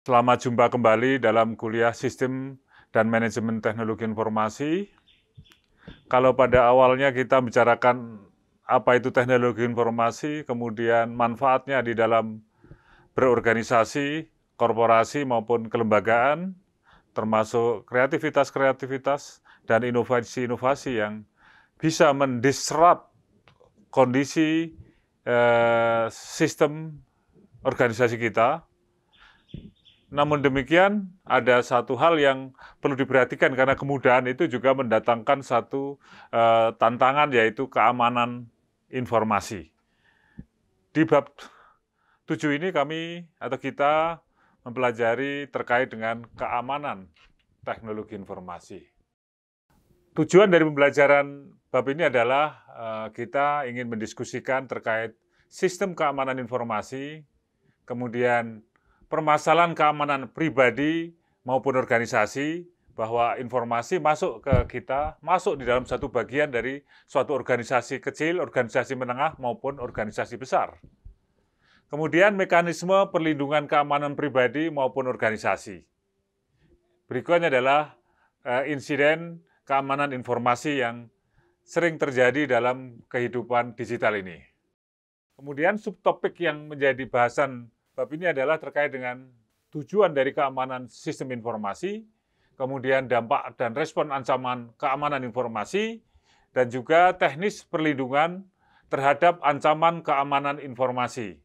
Selamat jumpa kembali dalam kuliah Sistem dan Manajemen Teknologi Informasi. Kalau pada awalnya kita bicarakan apa itu teknologi informasi, kemudian manfaatnya di dalam berorganisasi, korporasi maupun kelembagaan, termasuk kreativitas-kreativitas dan inovasi-inovasi yang bisa mendisrupt kondisi sistem organisasi kita. Namun demikian, ada satu hal yang perlu diperhatikan karena kemudahan itu juga mendatangkan satu tantangan, yaitu keamanan informasi. Di bab 7 ini kita mempelajari terkait dengan keamanan teknologi informasi. Tujuan dari pembelajaran bab ini adalah kita ingin mendiskusikan terkait sistem keamanan informasi, kemudian permasalahan keamanan pribadi maupun organisasi, bahwa informasi masuk ke kita, masuk di dalam satu bagian dari suatu organisasi kecil, organisasi menengah, maupun organisasi besar. Kemudian mekanisme perlindungan keamanan pribadi maupun organisasi. Berikutnya adalah insiden keamanan informasi yang sering terjadi dalam kehidupan digital ini. Kemudian subtopik yang menjadi bahasan bab ini adalah terkait dengan tujuan dari keamanan sistem informasi, kemudian dampak dan respon ancaman keamanan informasi, dan juga teknis perlindungan terhadap ancaman keamanan informasi.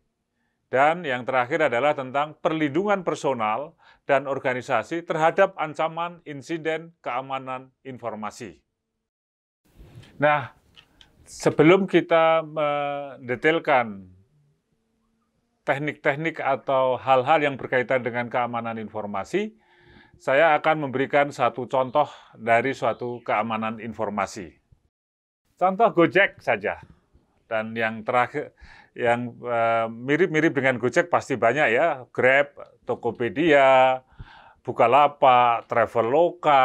Dan yang terakhir adalah tentang perlindungan personal dan organisasi terhadap ancaman insiden keamanan informasi. Nah, sebelum kita mendetailkan teknik-teknik atau hal-hal yang berkaitan dengan keamanan informasi, saya akan memberikan satu contoh dari suatu keamanan informasi. Contoh Gojek saja. Dan yang terakhir, yang mirip-mirip dengan Gojek pasti banyak ya, Grab, Tokopedia, Bukalapak, Traveloka,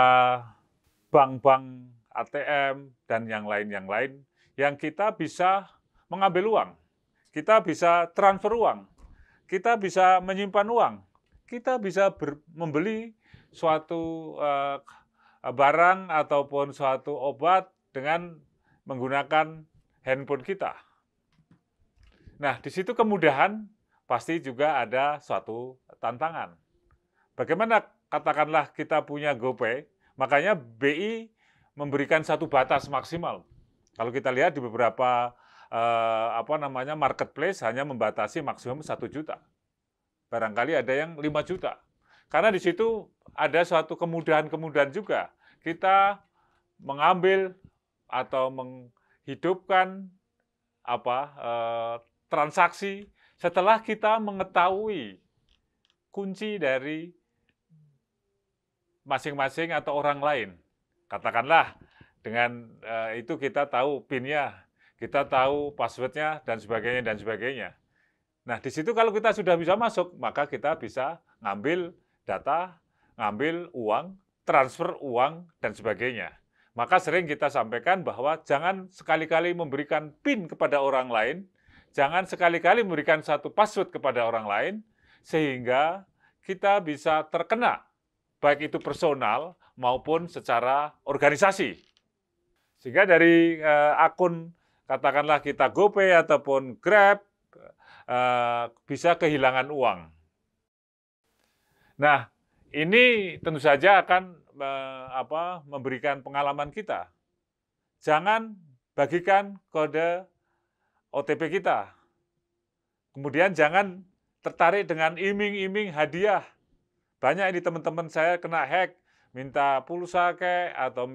bank-bank ATM, dan yang lain yang kita bisa mengambil uang, kita bisa transfer uang, kita bisa menyimpan uang, kita bisa membeli suatu barang ataupun suatu obat dengan menggunakan handphone kita. Nah, di situ kemudahan pasti juga ada suatu tantangan. Bagaimana katakanlah kita punya GoPay, makanya BI memberikan satu batas maksimal. Kalau kita lihat di beberapa marketplace hanya membatasi maksimum 1 juta. Barangkali ada yang 5 juta. Karena di situ ada suatu kemudahan-kemudahan juga. Kita mengambil atau menghidupkan transaksi setelah kita mengetahui kunci dari masing-masing atau orang lain. Katakanlah dengan itu kita tahu PIN-nya, kita tahu password-nya, dan sebagainya, dan sebagainya. Nah, di situ kalau kita sudah bisa masuk, maka kita bisa ngambil data, ngambil uang, transfer uang, dan sebagainya. Maka sering kita sampaikan bahwa jangan sekali-kali memberikan PIN kepada orang lain, jangan sekali-kali memberikan satu password kepada orang lain, sehingga kita bisa terkena, baik itu personal maupun secara organisasi. Sehingga dari akun, katakanlah kita GoPay ataupun Grab, bisa kehilangan uang. Nah, ini tentu saja akan memberikan pengalaman kita. Jangan bagikan kode OTP kita. Kemudian jangan tertarik dengan iming-iming hadiah. Banyak ini teman-teman saya kena hack, minta pulsa kek, atau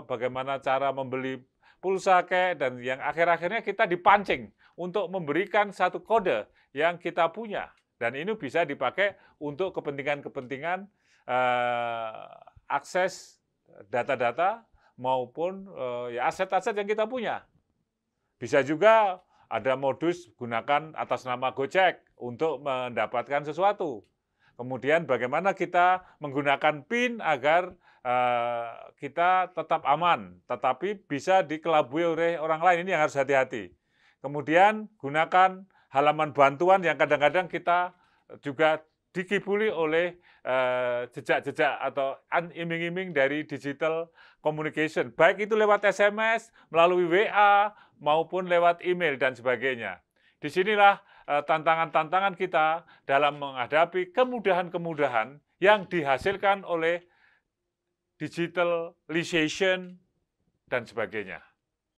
bagaimana cara membeli pulsa kek, dan yang akhir-akhirnya kita dipancing untuk memberikan satu kode yang kita punya. Dan ini bisa dipakai untuk kepentingan-kepentingan akses data-data maupun aset-aset yang kita punya. Bisa juga ada modus gunakan atas nama Gojek untuk mendapatkan sesuatu. Kemudian bagaimana kita menggunakan PIN agar kita tetap aman, tetapi bisa dikelabui oleh orang lain. Ini yang harus hati-hati. Kemudian gunakan halaman bantuan yang kadang-kadang kita juga dikibuli oleh jejak-jejak atau iming-iming dari digital communication, baik itu lewat SMS, melalui WA, maupun lewat email dan sebagainya. Disinilah tantangan-tantangan kita dalam menghadapi kemudahan-kemudahan yang dihasilkan oleh digitalization dan sebagainya.